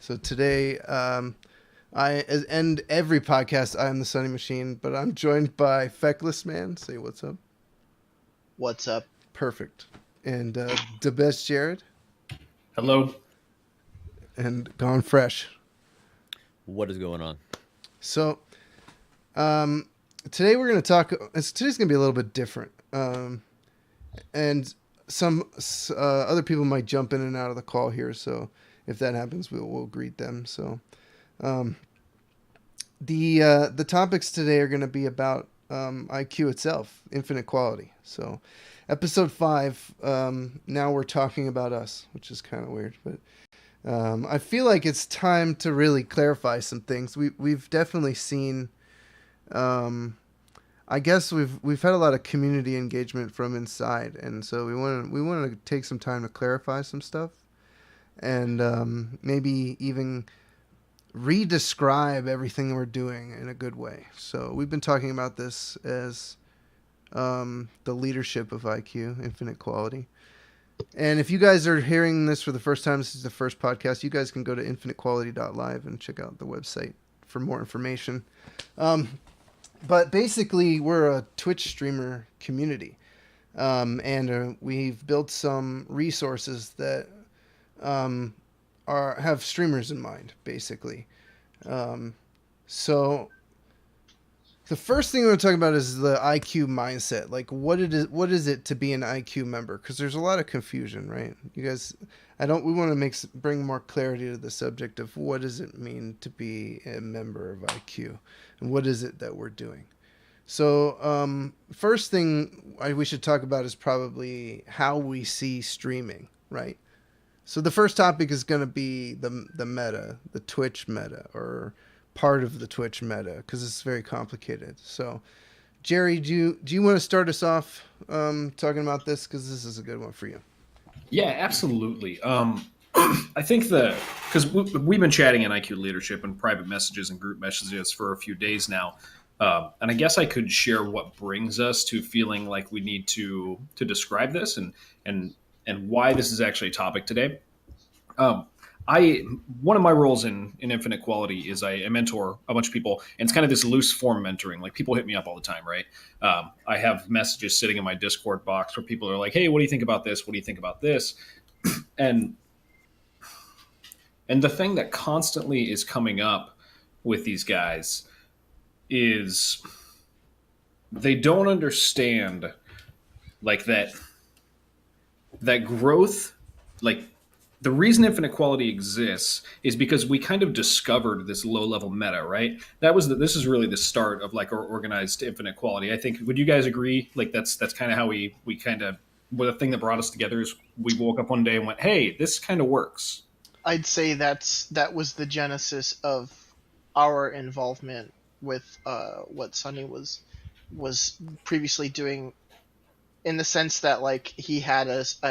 So today, and every podcast, I am the Sunny Machine, but I'm joined by Feckless Man. Say what's up. What's up? Perfect. And the best Jared Hello. and Gone Fresh. What is going on? So um, today we're going to talk. Today's going to be a little bit different, and some other people might jump in and out of the call here. So if that happens, we'll greet them. So um, the topics today are going to be about IQ itself, infinite quality. So episode 5. Now we're talking about us, which is kind of weird, but I feel like it's time to really clarify some things. We've definitely seen. I guess we've had a lot of community engagement from inside, and so we want to take some time to clarify some stuff, and maybe even re-describe everything we're doing in a good way. So we've been talking about this as the leadership of IQ, infinite quality. And if you guys are hearing this for the first time, this is the first podcast, you guys can go to infinitequality.live and check out the website for more information. But basically, we're a Twitch streamer community. And we've built some resources that have streamers in mind, basically. So the first thing we're going to talk about is the IQ mindset. Like, what is it to be an IQ member? Because there's a lot of confusion, right? You guys, we want to bring more clarity to the subject of what does it mean to be a member of IQ, and what is it that we're doing. So, first thing we should talk about is probably how we see streaming, right? So the first topic is going to be the meta, the Twitch meta, or part of the Twitch meta, because it's very complicated. So, Jerry, do you want to start us off talking about this, because this is a good one for you? Yeah, absolutely. I think because we've been chatting in IQ leadership and private messages and group messages for a few days now, and I guess I could share what brings us to feeling like we need to describe this and why this is actually a topic today. One of my roles in infinite quality is I mentor a bunch of people, and it's kind of this loose form mentoring. Like, people hit me up all the time, right? I have messages sitting in my Discord box where people are like, "Hey, what do you think about this? What do you think about this?" and and the thing that constantly is coming up with these guys is they don't understand, like, that growth, like, the reason infinite quality exists is because we kind of discovered this low level meta, right? This is really the start of, like, our organized infinite quality. I think, would you guys agree? Like, that's kind of how we kind of, well, the thing that brought us together is we woke up one day and went, "Hey, this kind of works." I'd say that was the genesis of our involvement with what Sunny was previously doing, in the sense that, like, he had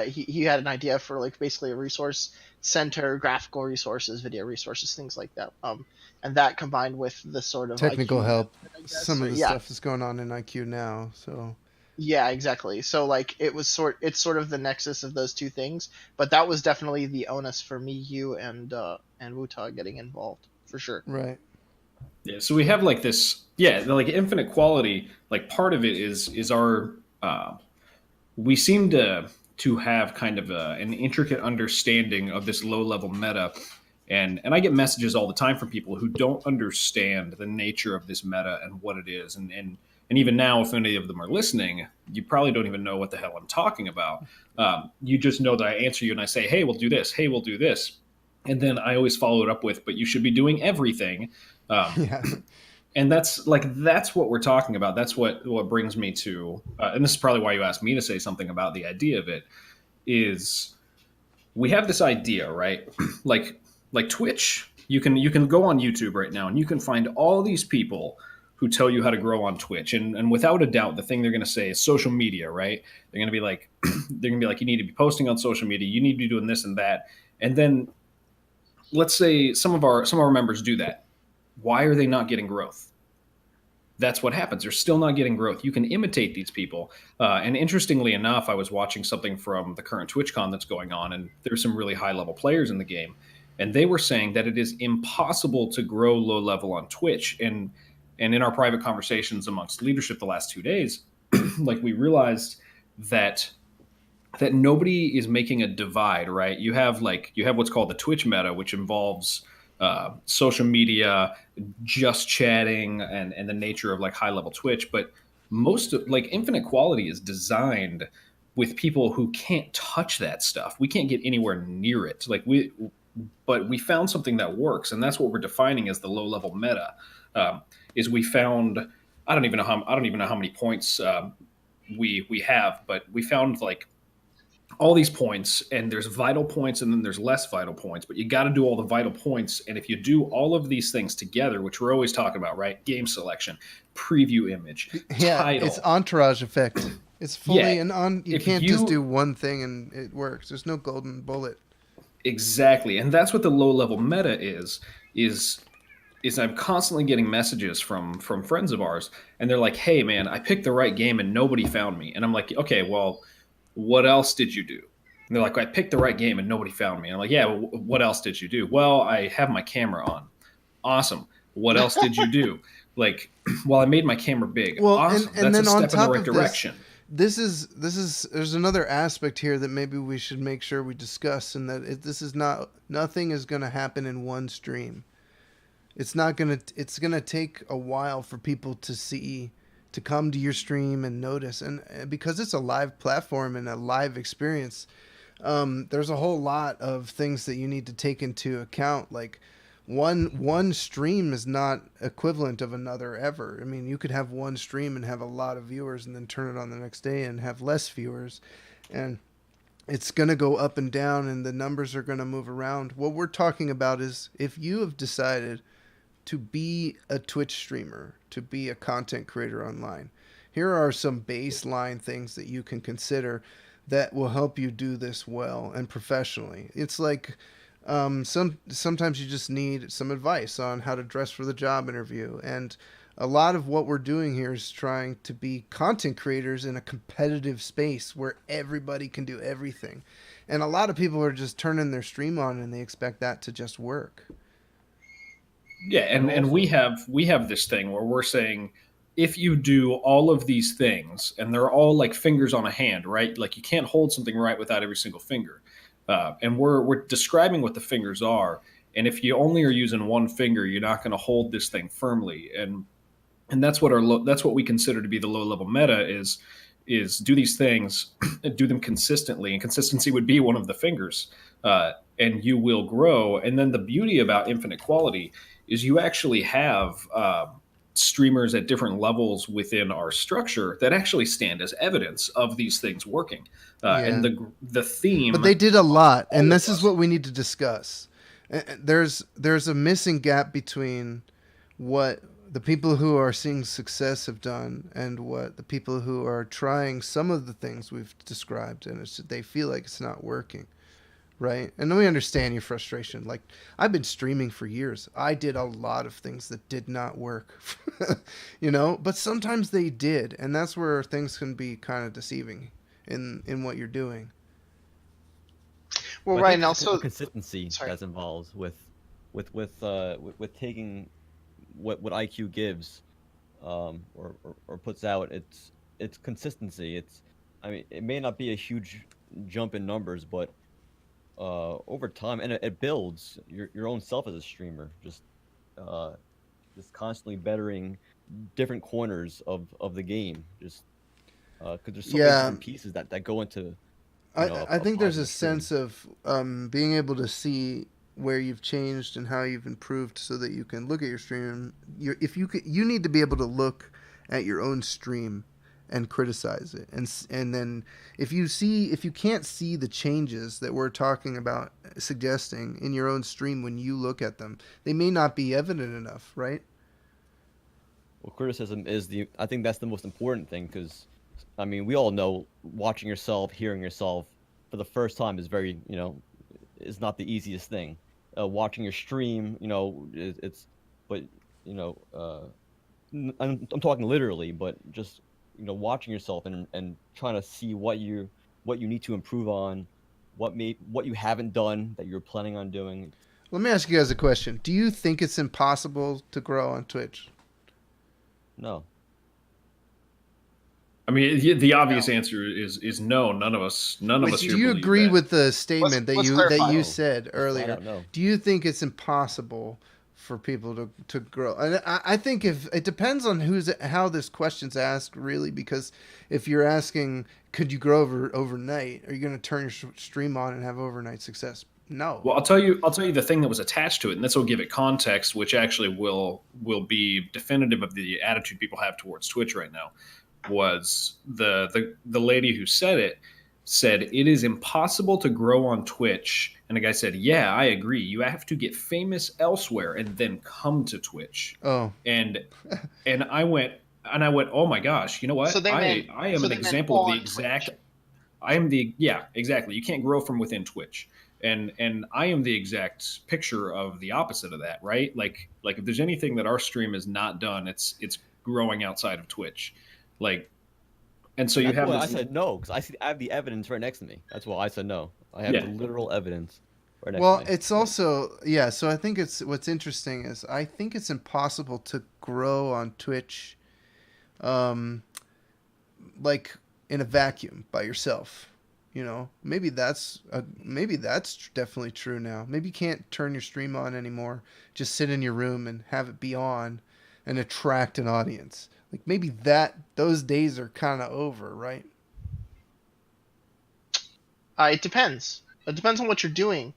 he had an idea for, like, basically a resource center, graphical resources, video resources, things like that. And that combined with the sort of Technical IQ help. I guess. Some of So, the yeah, stuff is going on in IQ now. So yeah, exactly. So, like, it's sort of the nexus of those two things. But that was definitely the onus for me, you, and Wuta getting involved, for sure. right. Yeah, so we have, like, this, yeah, like, infinite quality. Like, part of it is our we seem to have kind of an intricate understanding of this low level meta, and I get messages all the time from people who don't understand the nature of this meta and what it is, and even now, if any of them are listening, you probably don't even know what the hell I'm talking about. You just know that I answer you and I say, "Hey, we'll do this. Hey, we'll do this," and then I always follow it up with, "But you should be doing everything." Yeah. And that's what we're talking about. That's what brings me to, and this is probably why you asked me to say something about the idea of it. Is we have this idea, right? like Twitch. You can go on YouTube right now and you can find all these people who tell you how to grow on Twitch, and without a doubt, the thing they're going to say is social media, right? They're going to be like, you need to be posting on social media. You need to be doing this and that. And then let's say some of our members do that. Why are they not getting growth? That's what happens. They're still not getting growth. You can imitate these people. And interestingly enough, I was watching something from the current TwitchCon that's going on, and there's some really high level players in the game. and they were saying that it is impossible to grow low level on Twitch. And in our private conversations amongst leadership the last 2 days, like we realized that nobody is making a divide, right? You have what's called the Twitch meta, which involves social media, just chatting, and the nature of like high level Twitch. But most of like Infinite Quality is designed with people who can't touch that stuff. We can't get anywhere near it. But we found something that works, and that's what we're defining as the low level meta. Is we found I don't even know how many points we have, but we found like all these points, and there's vital points and then there's less vital points, but you got to do all the vital points. And if you do all of these things together, which we're always talking about, right? Game selection, preview image, Yeah, it's title. entourage effect. It's fully Yeah, an on. You if can't just do you one thing and it works. There's no golden bullet. exactly, and that's what the low level meta is is I'm constantly getting messages from friends of ours, and they're like, "Hey, man, I picked the right game and nobody found me." And I'm like, "Okay, well, what else did you do?" And they're like, "I picked the right game and nobody found me." And I'm like, "Yeah, well, what else did you do?" "Well, I have my camera on." "Awesome. What else did you do?" Like, "Well, I made my camera big." Well, "Awesome. and That's a then on step in the top right of this, direction." this is there's another aspect here that maybe we should make sure we discuss, and that this is not nothing is going to happen in one stream. It's gonna take a while for people to see, to come to your stream and notice, and because it's a live platform and a live experience, there's a whole lot of things that you need to take into account. Like one stream is not equivalent of another ever. I mean, you could have one stream and have a lot of viewers, and then turn it on the next day and have less viewers, and it's going to go up and down, and the numbers are going to move around. What we're talking about is if you have decided to be a Twitch streamer, to be a content creator online, here are some baseline things that you can consider that will help you do this well and professionally. It's like sometimes you just need some advice on how to dress for the job interview, and a lot of what we're doing here is trying to be content creators in a competitive space where everybody can do everything, and a lot of people are just turning their stream on and they expect that to just work. Yeah, And and also, we have this thing where we're saying if you do all of these things, and they're all like fingers on a hand, right? Like you can't hold something right without every single finger. And we're describing what the fingers are. And if you only are using one finger, you're not going to hold this thing firmly. And that's what we consider to be the low level meta is do these things, do them consistently, and consistency would be one of the fingers, and you will grow. And then the beauty about Infinite Quality is you actually have streamers at different levels within our structure that actually stand as evidence of these things working, and Yeah. the But theme they did a lot, and all of this is us. what we need to discuss. There's a missing gap between what the people who are seeing success have done and what the people who are trying some of the things we've described, and they feel like it's not working, right? And we understand your frustration. Like, I've been streaming for years. I did a lot of things that did not work, but sometimes they did, and that's where things can be kind of deceiving in what you're doing. Well, but I right, think and there's a also, consistency sorry. that's involved with taking what IQ gives, or puts out. It's consistency. I mean, it may not be a huge jump in numbers, but over time, and it builds your own self as a streamer. Uh, just constantly bettering different corners of the game. Just because there's so many Yeah, different pieces that go into I a think there's pod in a a stream. sense of being able to see where you've changed and how you've improved, so that you can look at your stream. If you could, you need to be able to look at your own stream and criticize it, and then if you can't see the changes that we're talking about suggesting in your own stream when you look at them, they may not be evident enough, right? Well, criticism is I think that's the most important thing because, I mean, we all know watching yourself, hearing yourself for the first time is is not the easiest thing. Watching your stream, but, you know, I'm talking literally, but just, watching yourself and trying to see what you need to improve on, what you haven't done that you're planning on doing. Let me ask you guys a question. Do you think it's impossible to grow on Twitch? No. I mean, the obvious No. answer is no. None of us Which here Do you believe agree that. with the statement that let's you clarify. said Just flat earlier? out no. Do you think it's impossible for people to grow? And I think if it depends on how this question's asked, really, because if you're asking, could you grow overnight? Are you going to turn your stream on and have overnight success? No. Well, I'll tell you the thing that was attached to it, and this will give it context, which actually will be definitive of the attitude people have towards Twitch right now. Was the lady who said it is impossible to grow on Twitch, and the guy said, "Yeah, I agree. You have to get famous elsewhere and then come to Twitch." Oh, And I went, "Oh my gosh, you know So what? they meant I am so an they meant example of the on exact Twitch. I am the yeah, exactly. You can't grow from within Twitch. And I am the exact picture of the opposite of that, right? Like if there's anything that our stream has not done, it's growing outside of Twitch. Like and so you That's have why I this said no, because I have the evidence right next to me. That's why I said no. I have the yeah. literal evidence right next to well, me. it's Like, also yeah. So I think it's what's interesting is I think it's impossible to grow on Twitch, um, like in a vacuum by yourself. You know, maybe that's definitely true now. Maybe you can't turn your stream on anymore. Just sit in your room and have it be on, and attract an audience. Like maybe those days are kind of over, right? It depends. It depends on what you're doing,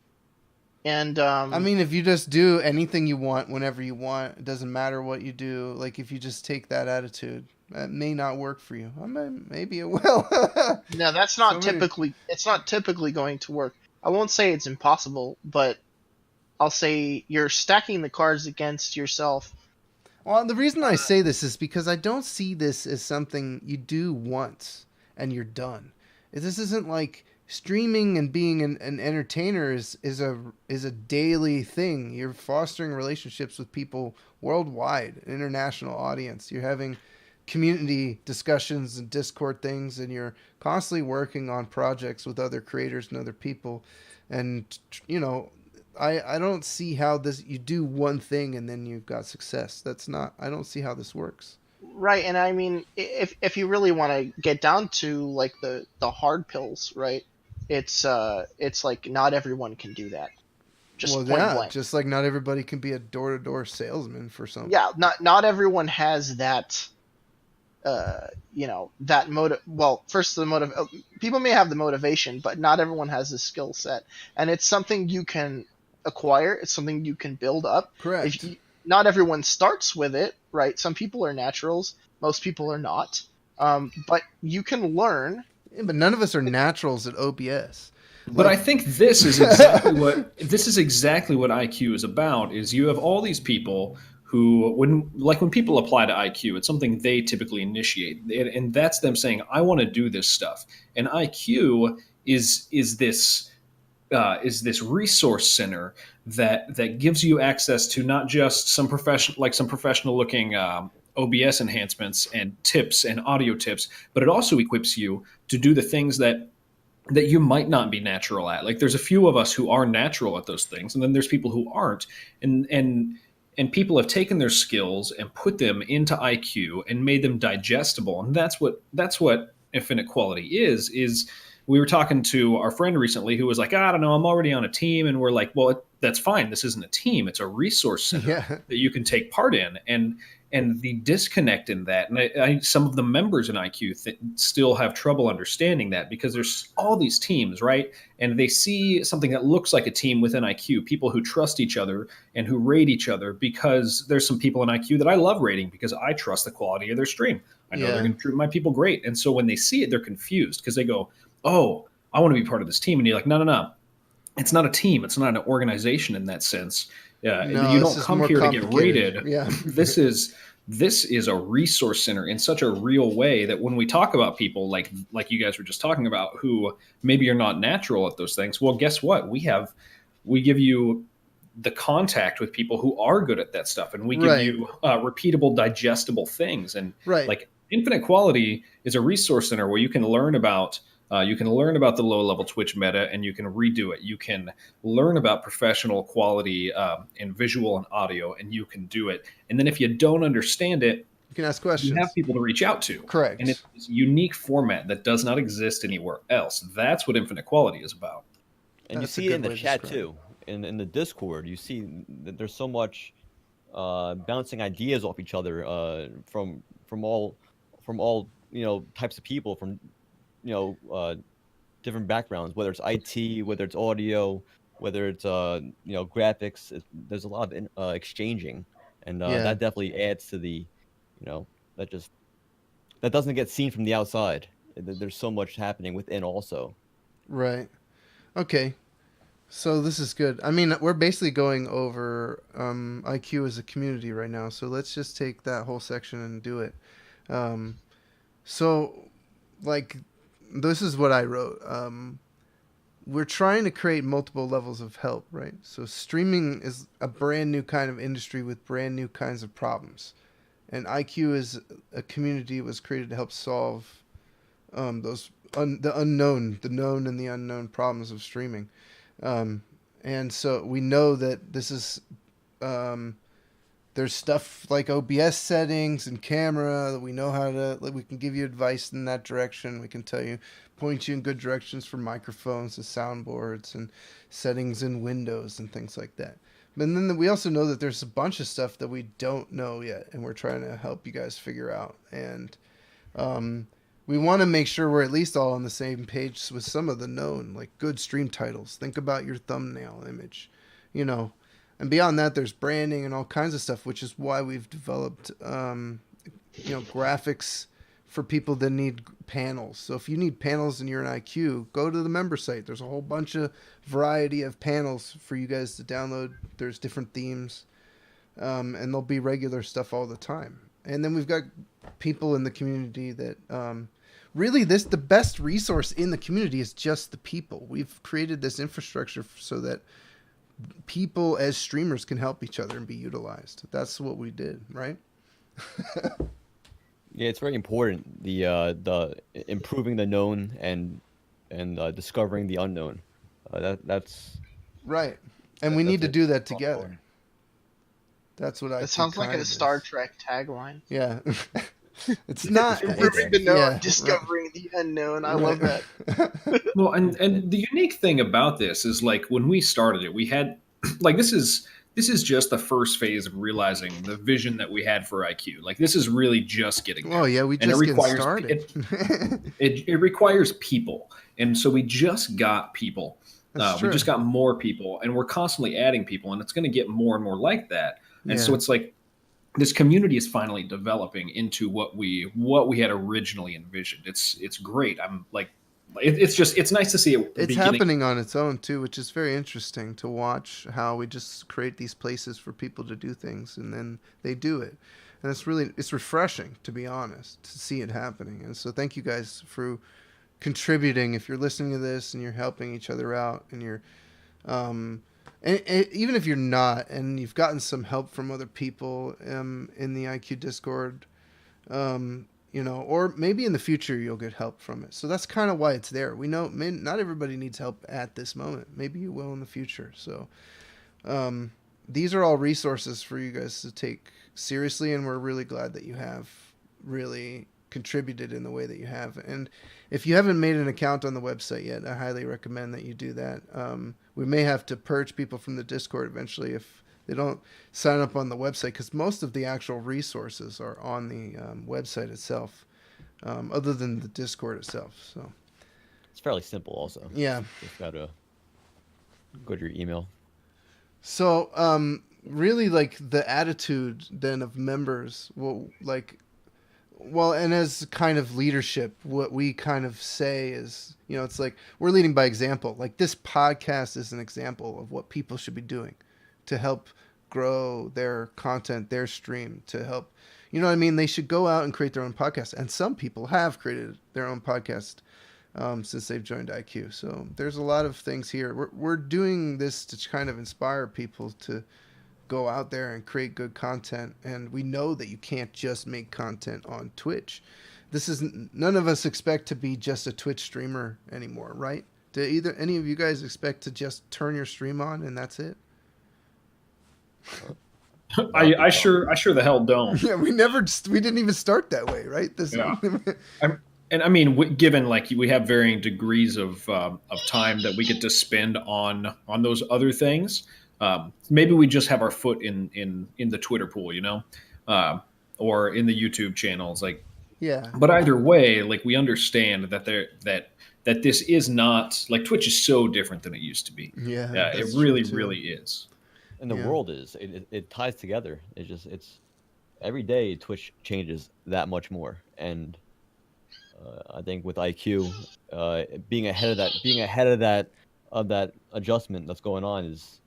and I mean, if you just do anything you want whenever you want, it doesn't matter what you do. Like if you just take that attitude, that may not work for you. Maybe it will. no, that's So not many. typically. It's not typically going to work. I won't say it's impossible, but I'll say you're stacking the cards against yourself. Well, the reason I say this is because I don't see this as something you do once and you're done. This isn't like streaming and being an entertainer is a daily thing. You're fostering relationships with people worldwide, an international audience. You're having community discussions and Discord things, and you're constantly working on projects with other creators and other people. And you know, I don't see how this you do one thing and then you've got success. That's not I don't see how this works. Right, and I mean, if you really want to get down to like the hard pills, right? It's like not everyone can do that. Just Well, point yeah, blank. just like not everybody can be a door-to-door salesman for something. Yeah, not everyone has that. That motive. Well, first the motive. People may have the motivation, but not everyone has the skill set, and it's something you can acquire. It's something you can build up. If Correct. you, not everyone starts with it, right? Some people are naturals. Most people are not. But you can learn. Yeah, but none of us are naturals at OBS. But I Like think this is exactly what IQ is about. Is you have all these people who when people apply to IQ, it's something they typically initiate, and that's them saying, "I want to do this stuff." And IQ is this resource center that gives you access to not just some professional looking OBS enhancements and tips and audio tips, but it also equips you to do the things that you might not be natural at. Like there's a few of us who are natural at those things, and then there's people who aren't. And people have taken their skills and put them into IQ and made them digestible. And that's what infinite quality is. We were talking to our friend recently who was like, I don't know, I'm already on a team. And we're like, well, that's fine. This isn't a team. It's a resource center yeah. that you can take part in. And the disconnect in that, and some of the members in IQ still have trouble understanding that because there's all these teams, right? And they see something that looks like a team within IQ, people who trust each other and who rate each other, because there's some people in IQ that I love rating because I trust the quality of their stream. I know they're Yeah. going to treat my people great. And so when they see it, they're confused because they go, oh, I want to be part of this team. And you're like, no, no, no. It's not a team. It's not an organization in that sense. No, You this don't is come more here to get complicated. rated. Yeah. This is a resource center in such a real way that when we talk about people like you guys were just talking about who maybe are not natural at those things, well, guess what? We give you the contact with people who are good at that stuff, and we give Right. you repeatable, digestible things. And Right. like Infinite Quality is a resource center where you can learn about You can learn about the low level Twitch meta and you can redo it. You can learn about professional quality in visual and audio, and you can do it. And then if you don't understand it, You can ask you have questions. people to reach out to. And it's Correct. this unique format that does not exist anywhere else. That's what infinite quality is about. And you That's a see it good in the way to chat describe it. too, in the Discord. You see that there's so much bouncing ideas off each other from all types of people from you know different backgrounds, whether it's IT, whether it's audio, whether it's graphics. There's a lot of exchanging, and Yeah. that definitely adds to the that just that doesn't get seen from the outside. There's so much happening within also. Right. Okay. So this is good. I mean, we're basically going over IQ as a community right now. So let's just take that whole section and do it. Um, so, like, this is what I wrote. We're trying to create multiple levels of help, right? So streaming is a brand new kind of industry with brand new kinds of problems, and IQ is a community that was created to help solve the unknown, the known and the unknown problems of streaming. Um, and so we know that this is um, there's stuff like OBS settings and camera that we know how to. Like, we can give you advice in that direction. We can tell you, point you in good directions for microphones and soundboards and settings in Windows and things like that. But then we also know that there's a bunch of stuff that we don't know yet, and we're trying to help you guys figure out. And um, we want to make sure we're at least all on the same page with some of the known, like good stream titles. Think about your thumbnail image, you know. And beyond that, there's branding and all kinds of stuff, which is why we've developed, graphics for people that need panels. So if you need panels and you're an IQ, go to the member site. There's a whole bunch of variety of panels for you guys to download. There's different themes, and there'll be regular stuff all the time. And then we've got people in the community that really the best resource in the community is just the people. We've created this infrastructure so that people as streamers can help each other and be utilized. That's what we did, right? Yeah, it's very important the improving the known and discovering the unknown. That's Right. And we need to it. do that together. That's what That IQ sounds like kind a of Star is. Trek tagline. Yeah. It's not. Improving the known, discovering the unknown. I love that. Well, and the unique thing about this is like when we started it, we had like this is just the first phase of realizing the vision that we had for IQ. Like this is really just getting there. Oh yeah, we And it just getting requires started. it requires people, and so we just got people. That's We true. just got more people, and we're constantly adding people, and it's going to get more and more like that. And so Yeah. it's like this community is finally developing into what we had originally envisioned. It's great. I'm like, it's nice to see it It's beginning. happening on its own too, which is very interesting to watch how we just create these places for people to do things and then they do it. And it's refreshing, to be honest, to see it happening. And so thank you guys for contributing. If you're listening to this and you're helping each other out and you're um and even if you're not and you've gotten some help from other people in the IQ Discord, or maybe in the future you'll get help from it. So that's kind of why it's there. We know not everybody needs help at this moment. Maybe you will in the future. So these are all resources for you guys to take seriously, and we're really glad that you have really contributed in the way that you have. And if you haven't made an account on the website yet, I highly recommend that you do that. We may have to purge people from the Discord eventually if they don't sign up on the website, because most of the actual resources are on the website itself, other than the Discord itself. So it's fairly simple. Also, yeah. just gotta go to your email. So really, like the attitude then of members, and as kind of leadership, what we kind of say is, it's like we're leading by example. Like this podcast is an example of what people should be doing to help grow their content, their stream, to help, you know what I mean? They should go out and create their own podcast. And some people have created their own podcast since they've joined IQ. So there's a lot of things here. We're doing this to kind of inspire people to go out there and create good content. And we know that you can't just make content on Twitch. this is none of us expect to be just a Twitch streamer anymore, right? Do either any of you guys expect to just turn your stream on and that's it? That would be tough. I sure the hell don't. Yeah, we didn't even start that way, right? This Yeah. And I mean, given like we have varying degrees of time that we get to spend on those other things, maybe we just have our foot in the Twitter pool, you know, or in the YouTube channels. Like, yeah, but either way, like we understand that that this is not like Twitch is so different than it used to be. yeah, It that's true really, too. really is. And the Yeah. world is it ties together. It's every day Twitch changes that much more, and I think with IQ, being ahead of that adjustment that's going on is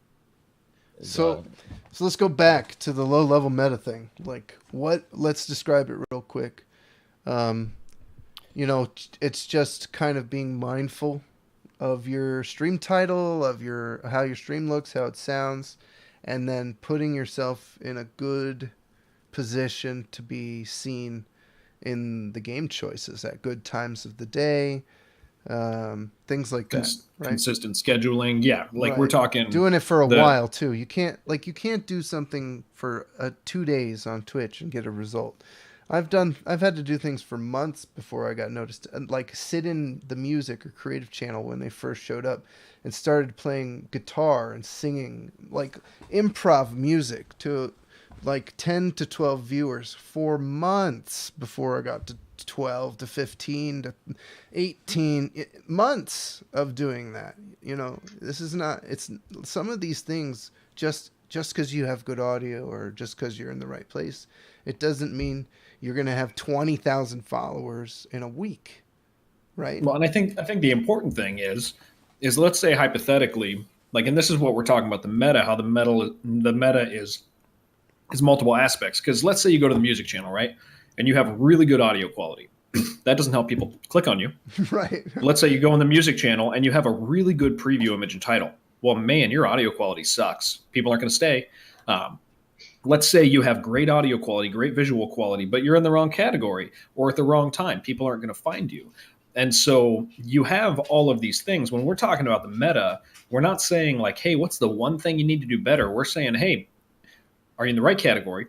So, so let's go back to the low level meta thing. Like, what? Let's describe it real quick. Um, it's just kind of being mindful of your stream title, of your how your stream looks, how it sounds, and then putting yourself in a good position to be seen in the game choices at good times of the day, things like that, right? Consistent scheduling, yeah. Like we're Right. talking Doing it for a the while too. You can't do something for 2 days on Twitch and get a result. I've had to do things for months before I got noticed. And like sit in the music or creative channel when they first showed up and started playing guitar and singing like improv music to like 10 to 12 viewers for months before I got to 12 to 15 to 18 months of doing that. This is not, it's some of these things just because you have good audio or just because you're in the right place, it doesn't mean you're going to have 20,000 followers in a week, right? well, and I think the important thing is let's say hypothetically, like, and this is what we're talking about the meta, how the meta is multiple aspects. Because let's say you go to the music channel, right, and you have really good audio quality. That doesn't help people click on you. Right. Let's say you go on the music channel and you have a really good preview image and title. Well, man, your audio quality sucks. People aren't going to stay. Um, let's say you have great audio quality, great visual quality, but you're in the wrong category or at the wrong time. People aren't going to find you. And so you have all of these things. When we're talking about the meta, we're not saying like, hey, what's the one thing you need to do better? We're saying, hey, are you in the right category?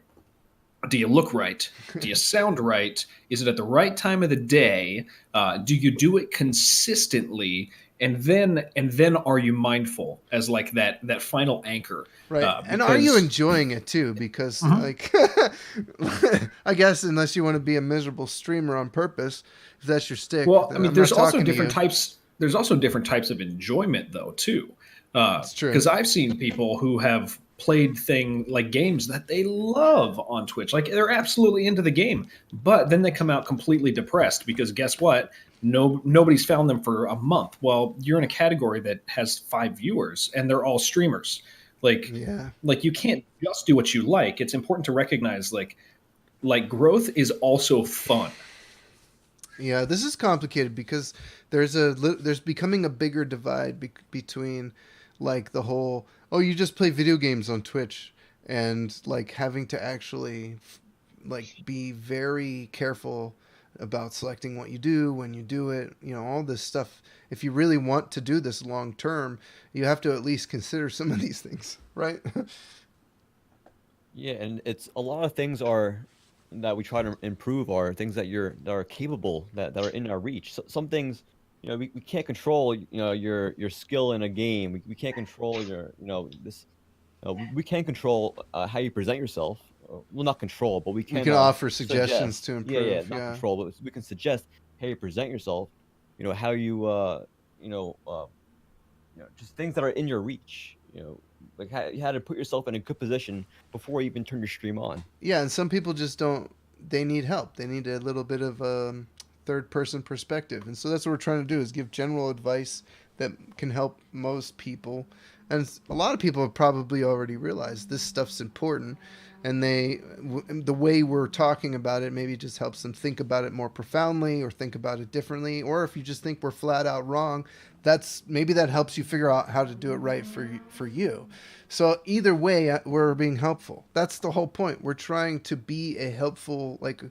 Do you look right? Do you sound right? Is it at the right time of the day? Do you do it consistently? And then are you mindful as like that final anchor? Right. And are you Because enjoying it too? Because Mhm. like I guess unless you want to be a miserable streamer on purpose, if that's your stick, well, I then mean, I'm not there's also talking to different you. types. There's also different types of enjoyment though too, It's true. because I've seen people who have played games that they love on Twitch, like they're absolutely into the game, but then they come out completely depressed because guess what? Nobody's found them for a month. Well, you're in a category that has 5 viewers and they're all streamers. Like Yeah. like you can't just do what you like. It's important to recognize like growth is also fun. Yeah, this is complicated because there's becoming a bigger divide between like the whole you just play video games on Twitch and like having to actually like be very careful about selecting what you do when you do it, all this stuff. If you really want to do this long term, you have to at least consider some of these things, right? Yeah, and it's a lot of things are that we try to improve are things that are capable that are in our reach. So, some things, we can't control, your skill in a game. We can't control your, this. We can control how you present yourself. Well, not control, but we We can can offer suggestions suggest. to Yeah, yeah, improve. not Yeah. control, but we can suggest how you present yourself. How you, you know, uh, just things that are in your reach. Like how to put yourself in a good position before you even turn your stream on. Yeah, and some people just don't. They need help. They need a little bit of third person perspective, and so that's what we're trying to do: is give general advice that can help most people. And a lot of people have probably already realized this stuff's important, and the way we're talking about it maybe just helps them think about it more profoundly or think about it differently. Or if you just think we're flat out wrong, maybe that helps you figure out how to do it right for you. So either way, we're being helpful. That's the whole point. We're trying to be a helpful, like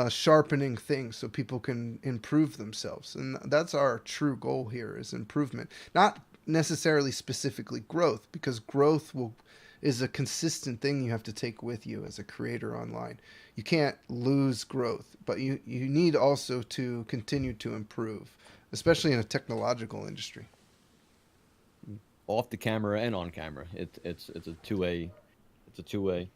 sharpening things so people can improve themselves, and that's our true goal here is improvement, not necessarily specifically growth, because growth will is a consistent thing you have to take with you as a creator online. You can't lose growth, but you need also to continue to improve, especially in a technological industry. Off the camera and on camera. It's a two-way. It's a two-way.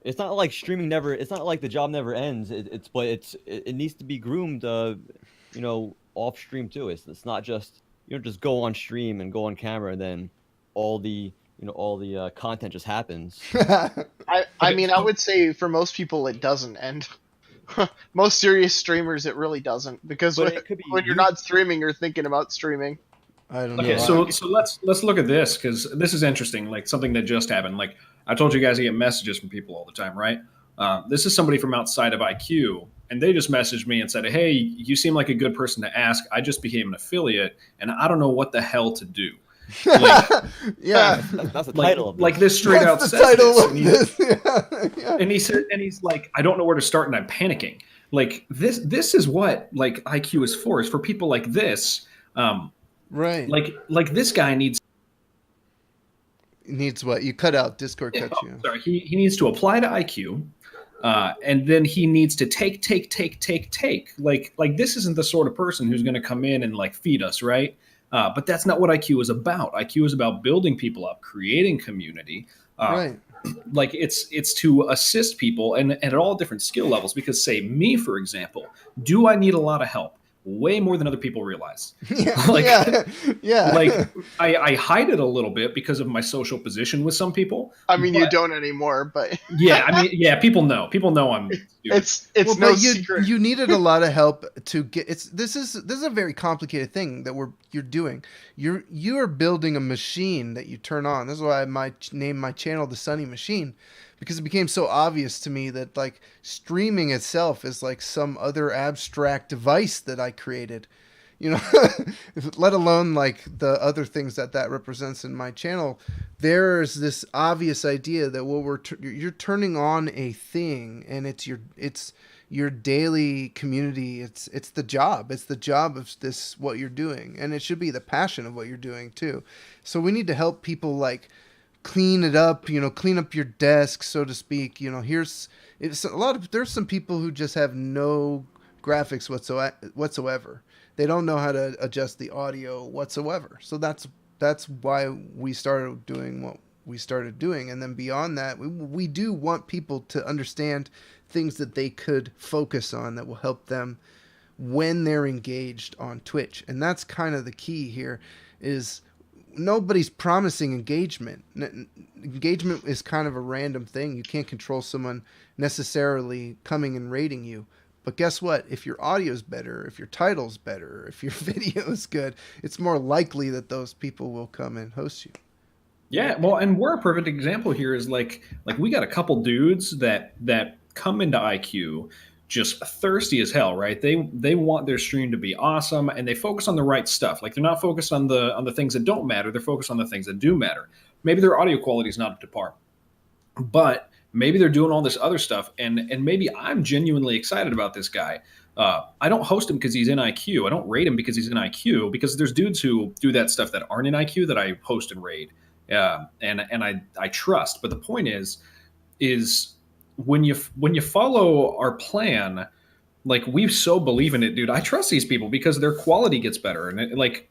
It's not like streaming never. It's not like the job never ends. But it needs to be groomed. Off stream too. It's not just you don't just go on stream and go on camera and then all the all the content just happens. I Okay, mean, I so would say for most people it doesn't end. Most serious streamers, it really doesn't, because But it could be when you're you. not streaming, you're thinking about streaming. I don't okay, know. Yeah. so let's look at this because this is interesting. Like something that just happened. Like I told you guys, I get messages from people all the time, right? This is somebody from outside of IQ, and they just messaged me and said, "Hey, you seem like a good person to ask. I just became an affiliate, and I don't know what the hell to do." Like, Yeah, That's the like, title of this. like this straight out that's the says title this, of this. Yeah. and he said, and he's like, "I don't know where to start, and I'm panicking." Like this is what like IQ is for. Is for people like this. Right. Like this guy needs. Needs what? You cut out. Discord cut Oh, you. sorry, he needs to apply to IQ, and then he needs to take. Like this isn't the sort of person who's going to come in and like feed us, right? But that's not what IQ is about. IQ is about building people up, creating community. Right. Like it's to assist people and at all different skill levels. Because say me, for example, do I need a lot of help? Way more than other people realize. Yeah. Like Yeah. Yeah. like I hide it a little bit because of my social position with some people. I mean, you But don't anymore, but yeah, I mean, yeah, people know. People know I'm stupid. it's Well, no but secret. you needed a lot of help to get. This is a very complicated thing that you're doing. You are building a machine that you turn on. This is why I named my channel the Sunny Machine, because it became so obvious to me that like streaming itself is like some other abstract device that I created. You know, let alone like the other things that represents in my channel. There's this obvious idea that you're turning on a thing, and it's your daily community. It's the job. It's the job of this what you're doing, and it should be the passion of what you're doing too. So we need to help people like clean it up. Clean up your desk, so to speak. There's some people who just have no graphics whatsoever. They don't know how to adjust the audio whatsoever. So that's why we started doing what we started doing. And then beyond that, we do want people to understand things that they could focus on that will help them when they're engaged on Twitch. And that's kind of the key here is nobody's promising engagement. Engagement is kind of a random thing. You can't control someone necessarily coming and rating you. But guess what? If your audio's better, if your title's better, if your video is good, it's more likely that those people will come and host you. Yeah, well, and we're a perfect example here. Is like we got a couple dudes that come into IQ just thirsty as hell, right? They want their stream to be awesome, and they focus on the right stuff. Like they're not focused on the things that don't matter. They're focused on the things that do matter. Maybe their audio quality is not up to par, but maybe they're doing all this other stuff, and maybe I'm genuinely excited about this guy. I don't host him because he's in IQ. I don't rate him because he's in IQ. Because there's dudes who do that stuff that aren't in IQ that I host and rate, and I trust. But the point is when you follow our plan, like we so believe in it, dude. I trust these people because their quality gets better, and like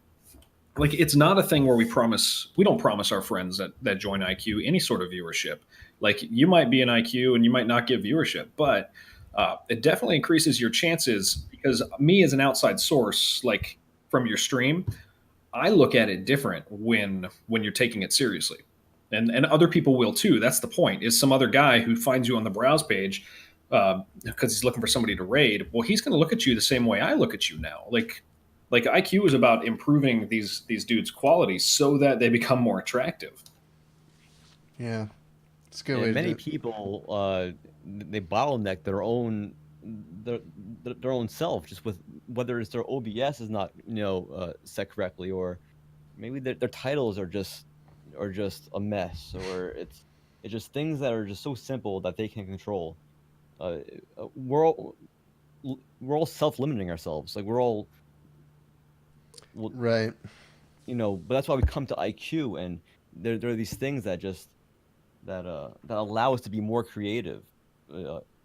it's not a thing where we don't promise our friends that join IQ any sort of viewership. Like you might be an IQ and you might not get viewership, but it definitely increases your chances because me as an outside source, like from your stream, I look at it different when you're taking it seriously. And other people will too. That's the point. Is some other guy who finds you on the browse page because he's looking for somebody to raid. Well, he's going to look at you the same way I look at you now. Like IQ is about improving these dudes' qualities so that they become more attractive. Yeah. It's a good Yeah, way to do many it. people they bottleneck their own self just with whether it's their OBS is not set correctly, or maybe their titles are just a mess, or it's just things that are just so simple that they can control. uh, we're all we're all self-limiting ourselves. Like we're all, well, Right. but that's why we come to IQ, and there are these things that just that allow us to be more creative,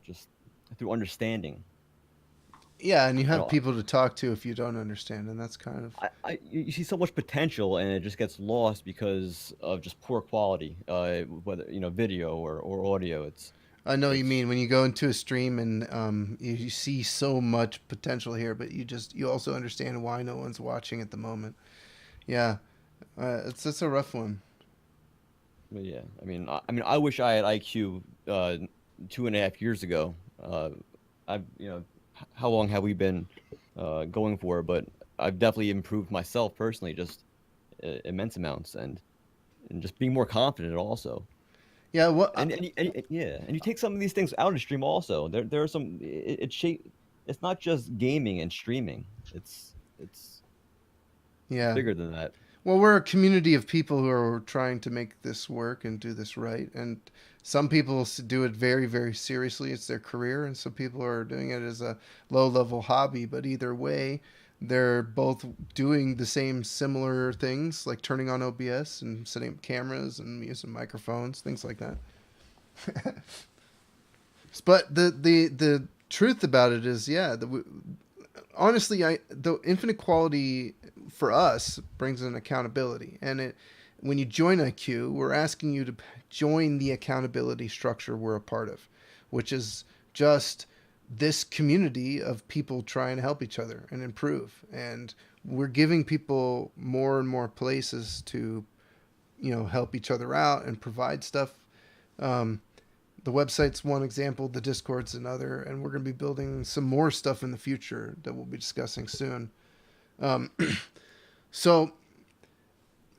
just through understanding. Yeah, and you I have don't. people to talk to if you don't understand, and that's kind of. You see so much potential, and it just gets lost because of just poor quality, whether video or audio. I know what you It's mean when you go into a stream and you see so much potential here, but you also understand why no one's watching at the moment. Yeah, it's a rough one. But yeah. I wish I had IQ 2.5 years ago. I've how long have we been going for? But I've definitely improved myself personally, just immense amounts, and just being more confident also. Yeah, what? Yeah, and you take some of these things out of stream also. There are some. It's not just gaming and streaming. It's Yeah. bigger than that. Well, we're a community of people who are trying to make this work and do this right. And some people do it very, very seriously. It's their career. And some people are doing it as a low level hobby. But either way, they're both doing the same similar things, like turning on OBS and setting up cameras and using microphones, things like that. But the truth about it is, yeah, honestly, the infinite quality for us brings an accountability, and it when you join IQ, we're asking you to join the accountability structure we're a part of, which is just this community of people trying to help each other and improve, and we're giving people more and more places to help each other out and provide stuff. Um, the website's one example, the Discord's another, and we're going to be building some more stuff in the future that we'll be discussing soon. Um, so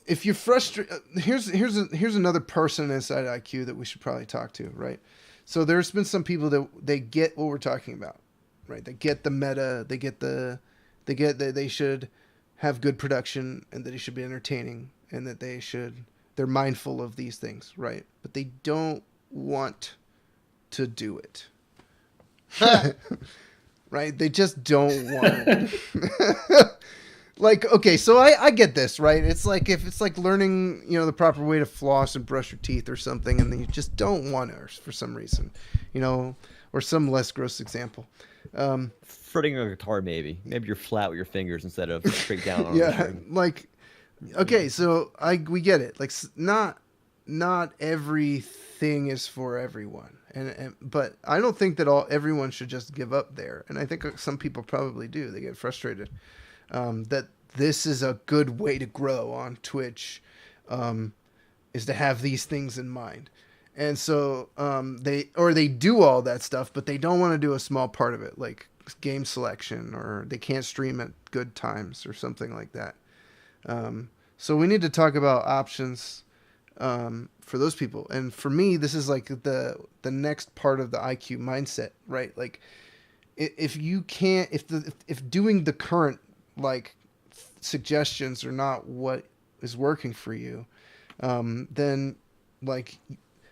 if you're frustrated, here's another person inside IQ that we should probably talk to, right? So there's been some people that they get what we're talking about, right? They get the meta, they get that they should have good production and that it should be entertaining and that they're mindful of these things, right? But they don't want to do it. Right? They just don't want it. Like, okay, so I get this, right? It's like if it's like learning, the proper way to floss and brush your teeth or something, and then you just don't want to for some reason, or some less gross example. Fretting a guitar, maybe you're flat with your fingers instead of straight down on the Yeah, string. like, okay, so we get it. Like, not everything is for everyone, but I don't think that everyone should just give up there. And I think some people probably do. They get frustrated. That this is a good way to grow on Twitch, is to have these things in mind. And so they do all that stuff, but they don't want to do a small part of it, like game selection, or they can't stream at good times or something like that. So we need to talk about options for those people. And for me, this is like the next part of the IQ mindset, right? Like if you can't, if doing the current like suggestions are not what is working for you, then like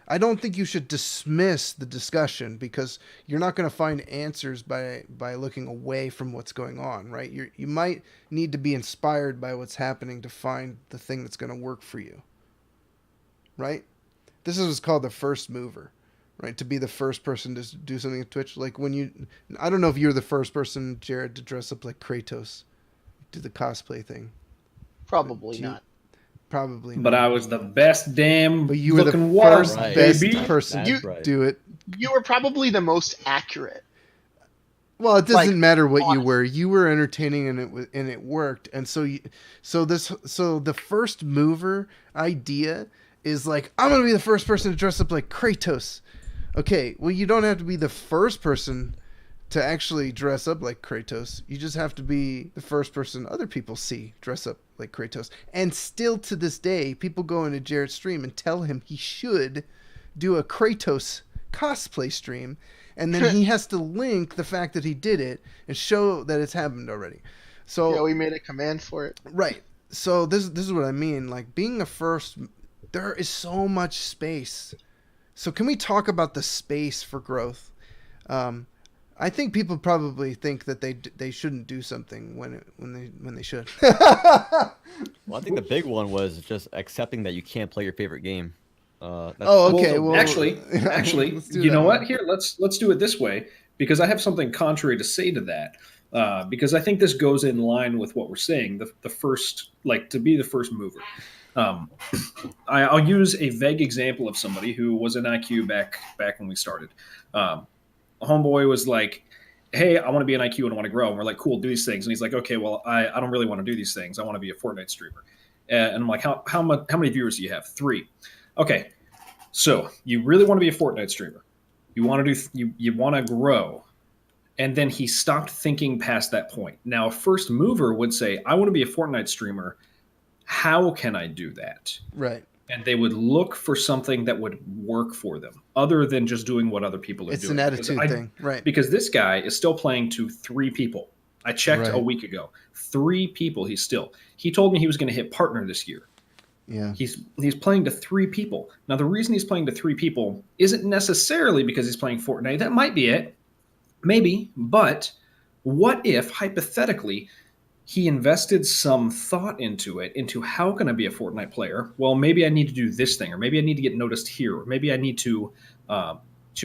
I don't think you should dismiss the discussion, because you're not going to find answers by looking away from what's going on, right? You might need to be inspired by what's happening to find the thing that's going to work for you, right? This is what's called the first mover, right? To be the first person to do something at Twitch. Like I don't know if you're the first person, Jared, to dress up like Kratos, do the cosplay thing. Probably not. Probably But not. I was the best damn But you were the looking first wasp, best baby. person You- to right. do it. You were probably the most accurate. Well, it doesn't Like, matter what you honest. were. You were entertaining, and it worked. And so the first mover idea is like, I'm gonna be the first person to dress up like Kratos. Okay, well, you don't have to be the first person to actually dress up like Kratos. You just have to be the first person other people see dress up like Kratos. And still to this day, people go into Jared's stream and tell him he should do a Kratos cosplay stream, and then he has to link the fact that he did it and show that it's happened already. So Yeah, we made a command for it. right. So this is what I mean. Like, being a first, there is so much space. So can we talk about the space for growth? Um, I think people probably think that they shouldn't do something when they should. Well, I think the big one was just accepting that you can't play your favorite game. Oh, That's okay. Well, so big. Well, actually, let's do you that know what? one. Here, let's do it this way because I have something contrary to say to that. Because I think this goes in line with what we're saying. The first, like to be the first mover. Um, I'll use a vague example of somebody who was in IQ back when we started. Um, a homeboy was like, "Hey, I want to be an IQ and I want to grow." And we're like, "Cool, do these things." And he's like, "Okay, well, I don't really want to do these things. I want to be a Fortnite streamer." And I'm like, how many viewers do you have? 3. Okay, so you really want to be a Fortnite streamer. You want to you want to grow. And then he stopped thinking past that point. Now, a first mover would say, "I want to be a Fortnite streamer. How can I do that?" Right. And they would look for something that would work for them other than just doing what other people are It's an doing. attitude thing. Right. Because this guy is still playing to 3 people. I checked a Right. week ago. 3 people he told me he was going to hit partner this year. Yeah. He's playing to 3 people. Now the reason he's playing to 3 people isn't necessarily because he's playing Fortnite. That might be it. Maybe, but what if hypothetically he invested some thought into how can I be a Fortnite player? Well, maybe I need to do this thing, or maybe I need to get noticed here, or maybe I need to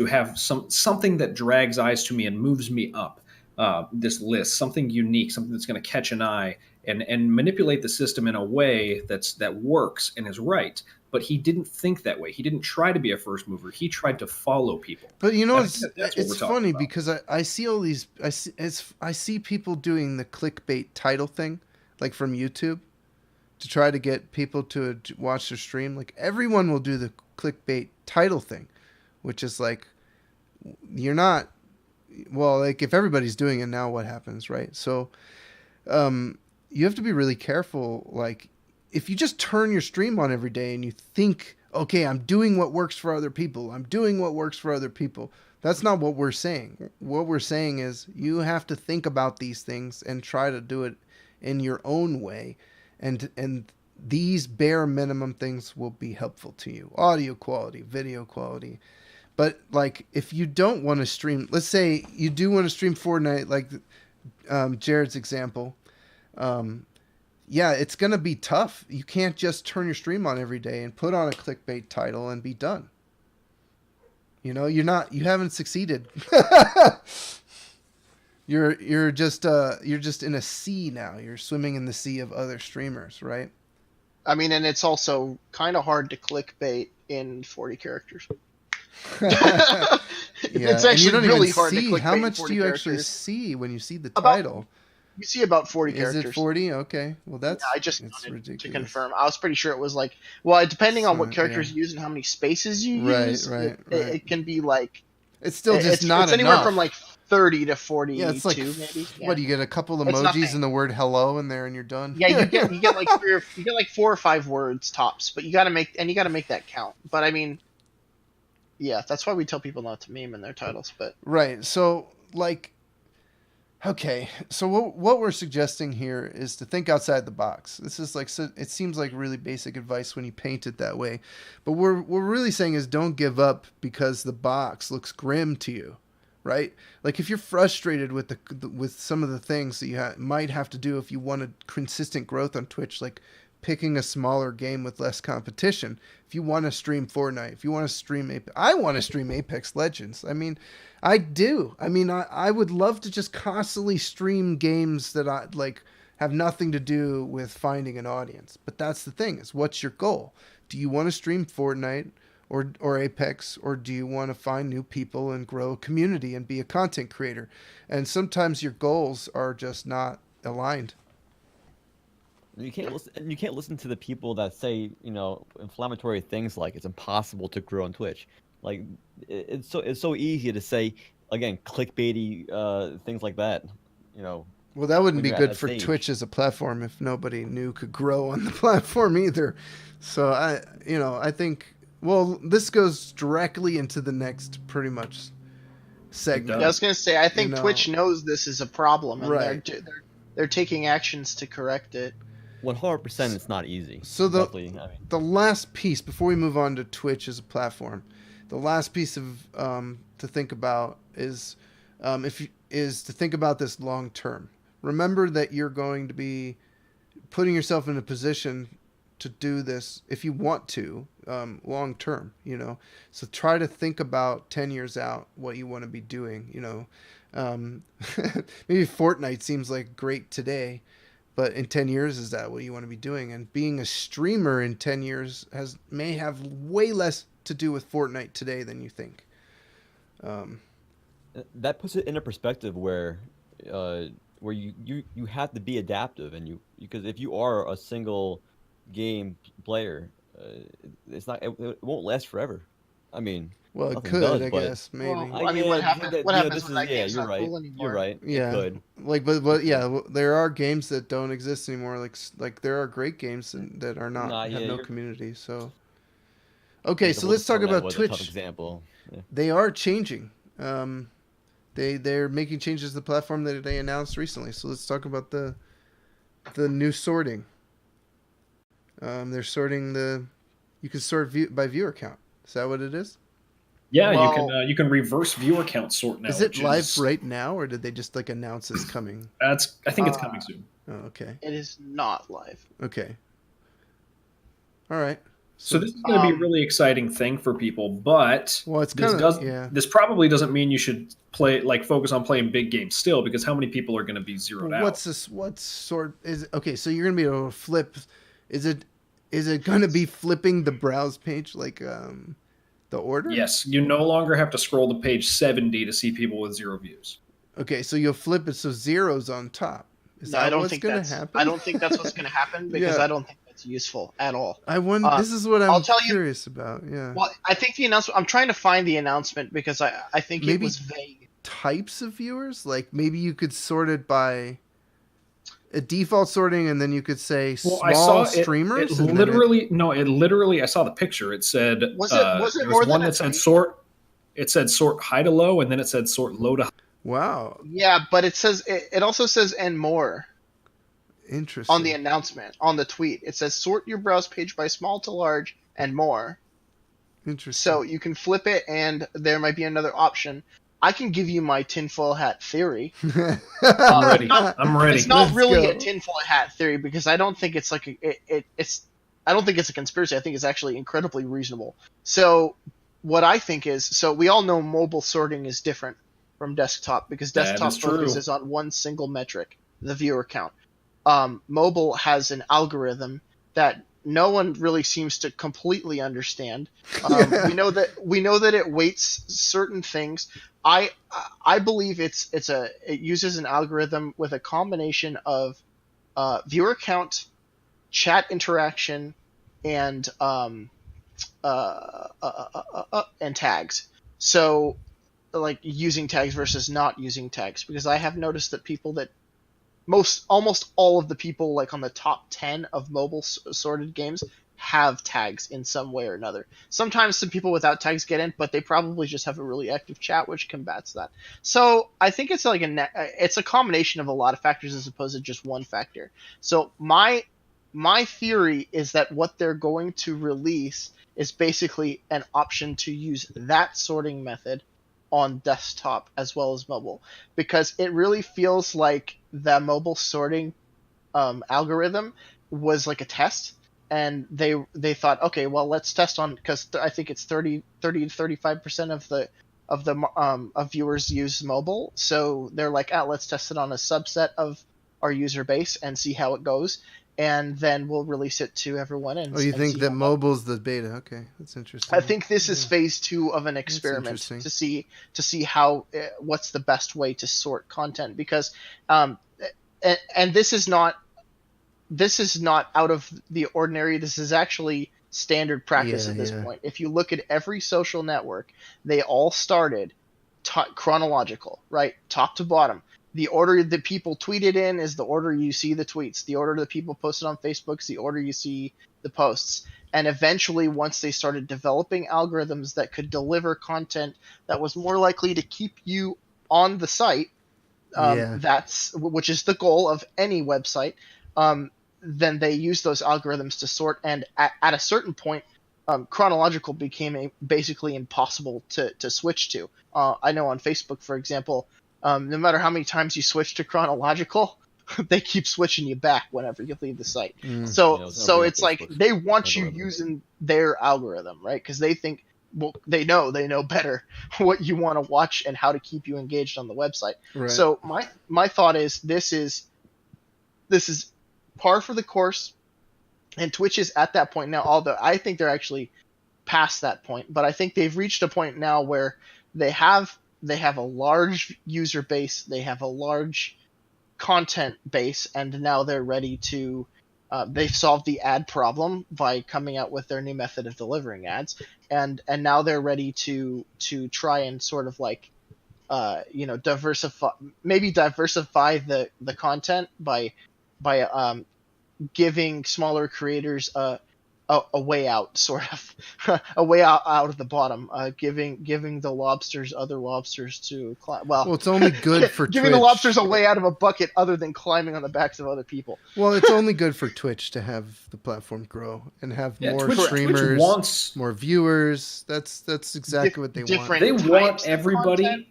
have something that drags eyes to me and moves me up this list, something unique, something that's going to catch an eye and manipulate the system in a way that works and is right. But he didn't think that way. He didn't try to be a first mover. He tried to follow people. But you know, I think that's what we're it's talking funny about. because I see all these I see people doing the clickbait title thing, like from YouTube, to try to get people to watch their stream. Like everyone will do the clickbait title thing, which is like you're not well, like if everybody's doing it now, what happens, right? So, you have to be really careful. Like if you just turn your stream on every day and you think, okay, I'm doing what works for other people, I'm doing what works for other people. That's not what we're saying. What we're saying is you have to think about these things and try to do it in your own way, and these bare minimum things will be helpful to you. Audio quality, video quality. But like if you don't want to stream, let's say you do want to stream Fortnite, like Jared's example, um, yeah, it's gonna be tough. You can't just turn your stream on every day and put on a clickbait title and be done. You haven't succeeded. you're just in a sea now. You're swimming in the sea of other streamers, right? I mean, and it's also kind of hard to clickbait in 40 characters. Yeah, It's and you actually don't really even hard to see clickbait how in much do 40 you actually characters. see when you see the About title. You see about 40 Is characters. it 40? Okay, well that's Yeah, I just it's counted ridiculous. to confirm. I was pretty sure it was like, well, depending on what So, characters yeah. you use and how many spaces you Right, use, right. it can be like It's still just not it's anywhere enough. from like 30 to 42, Yeah, it's like maybe. Yeah. what do you get? A couple It's emojis nothing. and the word hello in there, and you're done. Yeah, you get like you get like 4 or 5 words tops, but you got to make that count. But I mean, yeah, that's why we tell people not to meme in their titles. But Right. So, like, okay. So what we're suggesting here is to think outside the box. This is like it seems like really basic advice when you paint it that way, but what we're really saying is don't give up because the box looks grim to you, right? Like if you're frustrated with with some of the things that you might have to do if you want a consistent growth on Twitch, like picking a smaller game with less competition. If you want to stream Fortnite, if you want to stream Apex, I want to stream Apex Legends. I mean, I do. I mean, I would love to just constantly stream games that I like have nothing to do with finding an audience. But that's the thing is what's your goal? Do you want to stream Fortnite or Apex, or do you want to find new people and grow a community and be a content creator? And sometimes your goals are just not aligned. You can't listen. You can't listen to the people that say, inflammatory things like it's impossible to grow on Twitch. Like it's so easy to say again clickbaity things like that. Well, that wouldn't when be you're at good that for stage. Twitch as a platform if nobody new could grow on the platform either. So I think, well, this goes directly into the next pretty much segment. yeah, I was gonna say, I think You know. Twitch knows this is a problem, and Right. they're taking actions to correct it. 100%, it's not easy. So Definitely, I mean, the last piece before we move on to Twitch as a platform, the last piece of to think about is is to think about this long term. Remember that you're going to be putting yourself in a position to do this if you want to long term. So try to think about 10 years out what you want to be doing. Maybe Fortnite seems like great today, but in 10 years, is that what you want to be doing? And being a streamer in 10 years may have way less to do with Fortnite today than you think. That puts it in a perspective where you have to be adaptive, and because if you are a single game player, it won't last forever. I mean, Well, it nothing could, does, I but guess, maybe. Well, I mean, what happens? What happens when that game's you're not right. cool anymore? You're right. Yeah, It could. like, but yeah, there are games that don't exist anymore. Like there are great games that are not Nah, have yeah, no you're. community. So I okay, guess so let's talk Fortnite about was a tough Twitch. example. Yeah. They are changing. They're making changes to the platform that they announced recently. So let's talk about the new sorting. They're sorting you can sort by viewer count. Is that what it is? Yeah, Well, you can reverse viewer count sort now. Is it which live is, right now, or did they just like announce this coming? I think it's uh, coming soon. Oh, okay. it is not live. Okay. All right. So this is going to be a really exciting thing for people, but Well, it's this kind does of yeah. this probably doesn't mean you should focus on playing big games still, because how many people are going to be zeroed out? What's this? What sort is okay? So you're gonna be able to flip. Is it gonna be flipping the browse page like the order? Yes, you no longer have to scroll to page 70 to see people with 0 views. Okay, so you'll flip it so zero's on top. Is No, that I don't what's think gonna that's. happen? I don't think that's what's going to happen because Yeah. I don't think that's useful at all. I wonder. This is what I'll I'm tell you- curious about. Yeah. Well, I think the announcement. I'm trying to find the announcement because I think it Maybe- was vague. Types of viewers, like maybe you could sort it by a default sorting, and then you could say small streamers. It and then literally. I saw the picture. It said Was it there more was one than a that said tweet? sort. It said sort high to low, and then it said sort low to high. Wow, Yeah, but it says it also says and more interesting. on the announcement on the tweet. It says sort your browse page by small to large and more. Interesting. So you can flip it, and there might be another option. I can give you my tinfoil hat theory. I'm ready. I'm ready. It's not Let's really go. a tinfoil hat theory because I don't think it's like it's. I don't think it's a conspiracy. I think it's actually incredibly reasonable. So what I think is, so we all know mobile sorting is different from desktop because That desktop is true. focuses on one single metric, the viewer count. Mobile has an algorithm that no one really seems to completely understand. We know that it weights certain things. I believe it uses an algorithm with a combination of viewer count, chat interaction, and tags. So like using tags versus not using tags, because I have noticed that people that almost all of the people like on the top 10 of mobile sorted games have tags in some way or another. Sometimes some people without tags get in, but they probably just have a really active chat, which combats that. So I think it's like it's a combination of a lot of factors as opposed to just one factor. So my theory is that what they're going to release is basically an option to use that sorting method on desktop as well as mobile, because it really feels like the mobile sorting algorithm was like a test, and they thought, okay, well, let's test on, because I think it's 30 to 35% of viewers use mobile, so they're like, let's test it on a subset of our user base and see how it goes, and then we'll release it to everyone. And you and think see that how mobile's the beta? Okay, that's interesting. I think this is Yeah. phase 2 of an experiment interesting. to see how what's the best way to sort content, because and this is not out of the ordinary. This is actually standard practice Yeah, at this yeah. point. If you look at every social network, they all started chronological, right, top to bottom. The order that people tweeted in is the order you see the tweets. The order that people posted on Facebook is the order you see the posts. And eventually, once they started developing algorithms that could deliver content that was more likely to keep you on the site, Yeah. which is the goal of any website, then they use those algorithms to sort. And at a certain point, chronological became basically impossible to switch to. I know on Facebook, for example, no matter how many times you switch to chronological, they keep switching you back whenever you leave the site. Mm. Yeah, I was gonna So bring up it's like Facebook's they want you algorithm. using their algorithm, right? Because they think, well, they know better what you want to watch and how to keep you engaged on the website. Right. So my thought is this is par for the course, and Twitch is at that point now. Although I think they're actually past that point, but I think they've reached a point now where they have a large user base, they have a large content base, and now they're ready to. They've solved the ad problem by coming out with their new method of delivering ads, and now they're ready to try and sort of like diversify the content by giving smaller creators a way out, sort of a way out of the bottom, giving the lobsters other lobsters to climb. Well, Well, it's only good for giving the Twitch. lobsters a way out of a bucket other than climbing on the backs of other people. Well, it's only good for Twitch to have the platform grow and have Yeah, more Twitch streamers, wants more viewers. That's exactly what they want. they Different want types of content.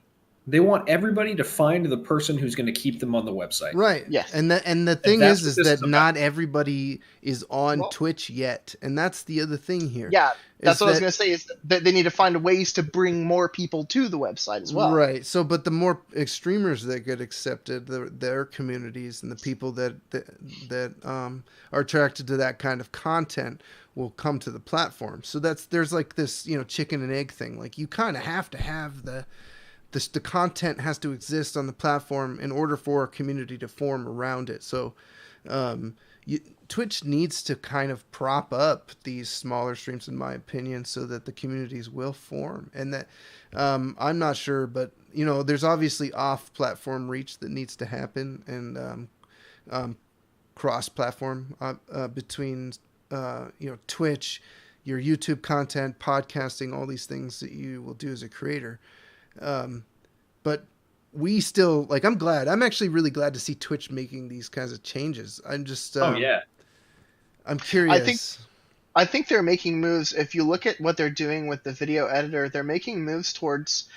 everybody to find the person who's going to keep them on the website. Right. Yes. And the And thing that's is what is this that is about. not everybody is on Well, Twitch yet. And that's the other thing here. yeah, that's is what I was that- going to say. Is that they need to find ways to bring more people to the website as well. Right. So, but the more streamers that get accepted, their communities and the people that are attracted to that kind of content will come to the platform. So there's like this chicken and egg thing. Like you kind of have to have the content has to exist on the platform in order for a community to form around it. So, Twitch needs to kind of prop up these smaller streams, in my opinion, so that the communities will form. And that I'm not sure, but there's obviously off-platform reach that needs to happen, and cross-platform between Twitch, your YouTube content, podcasting, all these things that you will do as a creator. But we still I'm actually really glad to see Twitch making these kinds of changes. I'm just Oh yeah. I'm curious. I think they're making moves. If you look at what they're doing with the video editor, they're making moves towards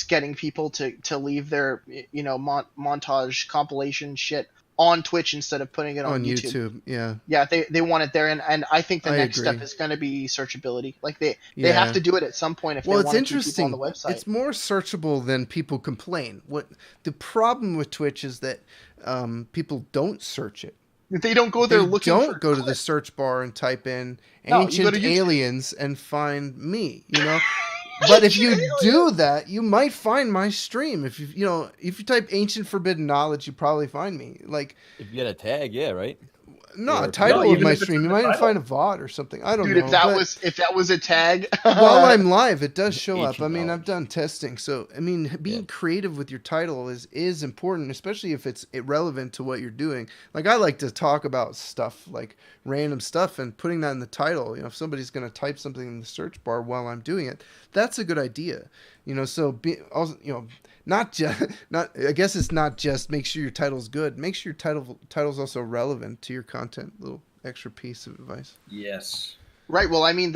getting people to leave their montage compilation shit on Twitch instead of putting it on YouTube. Yeah. Yeah, they want it there, and I think the I next agree. step is going to be searchability. Like they Yeah. have to do it at some point if they Well, it's want to keep people interesting. on the website. It's more searchable than people complain. What the problem with Twitch is that people don't search it. They don't go there They looking don't for go to the clips. search bar and type in No, you go ancient to YouTube. aliens and find me. But if you do that, you might find my stream. If if you type ancient forbidden knowledge, you probably find me. Like If you get a tag, yeah, right? no, Or- a title No, of even my if it's stream. in You the might even title. find a VOD or something. I don't Dude, know. if that but was a tag, while I'm live, it does show up. Ancient I mean, knowledge. I've done testing, so I mean, being creative with your title is important, especially if it's irrelevant to what you're doing. Like I like to talk about stuff, like random stuff, and putting that in the title. If somebody's going to type something in the search bar while I'm doing it, that's a good idea. So be also not just not. I guess it's not just make sure your title's good. Make sure your title's also relevant to your content. Little extra piece of advice. Yes. right? Well, I mean,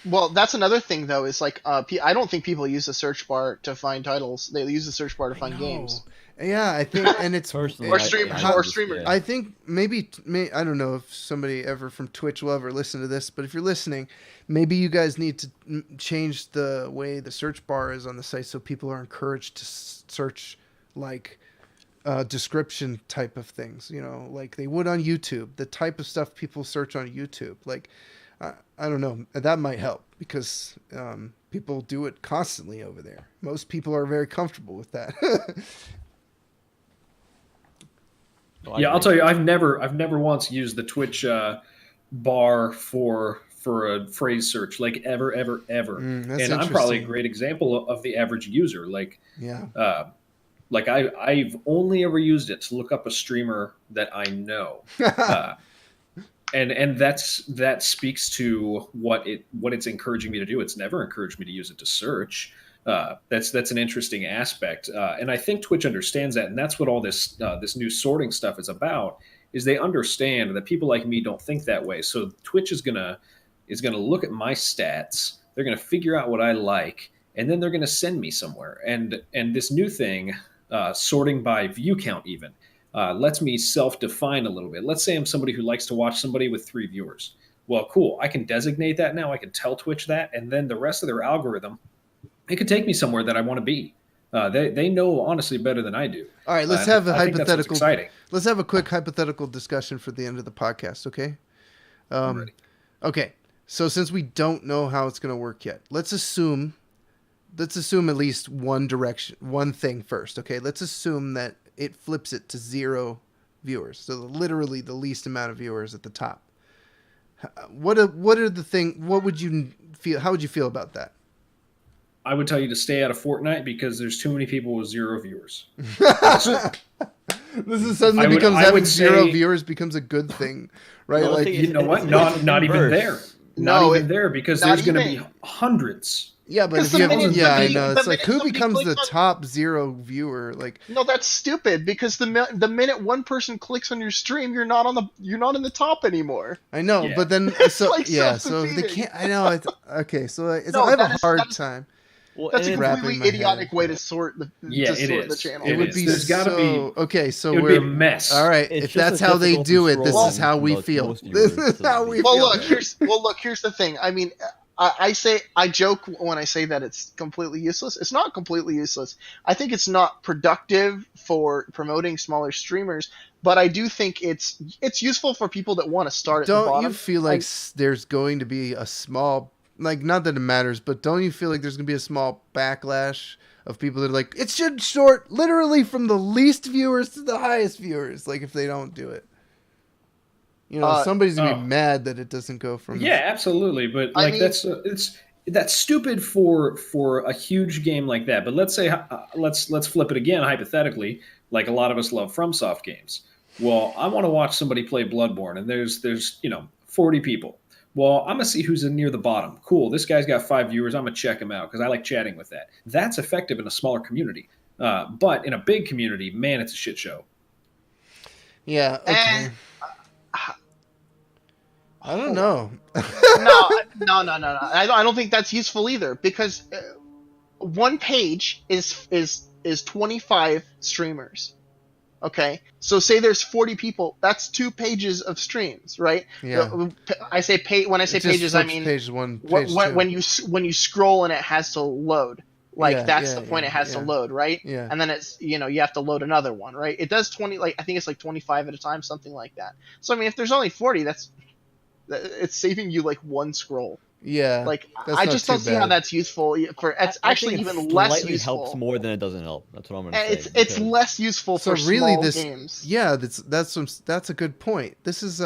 well, that's another thing though. Is like, I don't think people use the search bar to find titles. They use the search bar to find games. Yeah, I think, and it's Personally, Or I- streamers, I or just- streamers. yeah. I think maybe I don't know if somebody ever from Twitch will ever listen to this, but if you're listening, maybe you guys need to change the way the search bar is on the site so people are encouraged to search like description type of things, like they would on YouTube, the type of stuff people search on YouTube. Like, I don't know, that might help because people do it constantly over there. Most people are very comfortable with that. No, I Yeah, I'll agree. tell you, I've never once used the Twitch bar for a phrase search, like ever. That's And I'm probably a interesting. great example of the average user. Yeah. Like I've only ever used it to look up a streamer that I know. And that speaks to what it's encouraging me to do. It's never encouraged me to use it to search. That's an interesting aspect, and I think Twitch understands that, and that's what all this new sorting stuff is about. Is they understand that people like me don't think that way. So Twitch is gonna is going to look at my stats. They're going to figure out what I like, and then they're going to send me somewhere. And this new thing, sorting by view count, even lets me self-define a little bit. Let's say I'm somebody who likes to watch somebody with 3 viewers. Well, cool. I can designate that now. I can tell Twitch that, and then the rest of their algorithm, it could take me somewhere that I want to be. They know honestly better than I do. All right, let's have a I think that's what's hypothetical. exciting. Let's have a quick hypothetical discussion for the end of the podcast, okay? I'm ready. Okay. So since we don't know how it's going to work yet, let's assume at least one thing first, okay? Let's assume that it flips it to 0 viewers. So literally the least amount of viewers at the top. What would you feel? How would you feel about that? I would tell you to stay out of Fortnite because there's too many people with 0 viewers. This is suddenly having 0 viewers becomes a good thing, right? No, like You know what? Not even there. No, Not even there because there's going to be hundreds. yeah, but if Because you the have, minute yeah, I somebody- know the it's like minute who somebody becomes the clicks on- top 0 viewer? Like No, that's stupid because the minute one person clicks on your stream, you're not in the top anymore. I know, Yeah. but then so like yeah, so if they self-defeating. can't. I know. Okay, so No, I have that a is- hard that is- time. Well, That's a and wrapping completely my head. idiotic way to sort the Yeah, it the is. channel. It would is. be There's gotta so okay. So It would we're be a mess. all right. It's If just that's a how they difficult do it, this scroll is how we for feel. most This viewers is to how do. we Well, feel. look. Here's the thing. I mean, I joke when I say that it's completely useless. It's not completely useless. I think it's not productive for promoting smaller streamers, but I do think it's useful for people that want to start at the Don't bottom. you feel like there's going to be a small, like, not that it matters, but don't you feel like there's going to be a small backlash of people that are like, it should sort literally from the least viewers to the highest viewers, like if they don't do it? You know, somebody's going to be mad that it doesn't go from... Yeah, absolutely. But I like mean- that's stupid for a huge game like that. But let's say let's flip it again hypothetically. Like a lot of us love FromSoft games. Well, I want to watch somebody play Bloodborne, and there's 40 people. Well, I'm gonna see who's near the bottom. Cool, this guy's got 5 viewers. I'm gonna check him out because I like chatting with that. That's effective in a smaller community. But in a big community, man, it's a shit show. Yeah, okay. And- I don't know. No. I don't think that's useful either because one page is 25 streamers. Okay, so say there's 40 people. That's 2 pages of streams, right? Yeah. I say when I say It just pages, I flips mean page one, page when two. when you scroll and it has to load. Like Yeah, that's yeah, the point. yeah, It has to yeah. load, right? Yeah. And then it's you have to load another one, right? It does 20. Like I think it's like 25 at a time, something like that. So I mean, if there's only 40, it's saving you like one scroll. Yeah. Like that's I not just too don't see how bad. that's useful for. It's I actually think it even less slightly useful. helps more than it doesn't help. That's what I'm going to And say. it's because- less useful So for really small this games. yeah, that's a good point. This is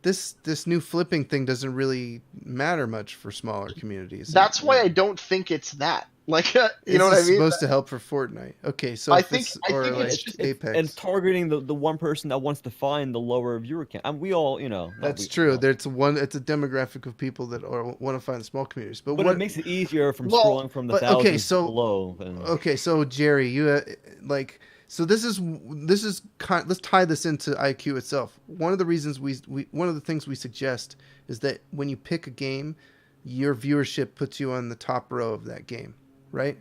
this new flipping thing doesn't really matter much for smaller communities. That's why I don't think it's that. Like you know what I It's mean? supposed to help for Fortnite. Okay, so I if think- it's, I or think like it's just- Apex. And targeting the one person that wants to find the lower viewer count. And we all, That's true. It's a demographic of people that want to find small communities. But But what it makes it easier from Well, scrolling from the but, okay, thousands so- below. And, Okay, so Jerry, you like so this is let's tie this into IQ itself. One of the reasons one of the things we suggest is that when you pick a game, your viewership puts you on the top row of that game, right?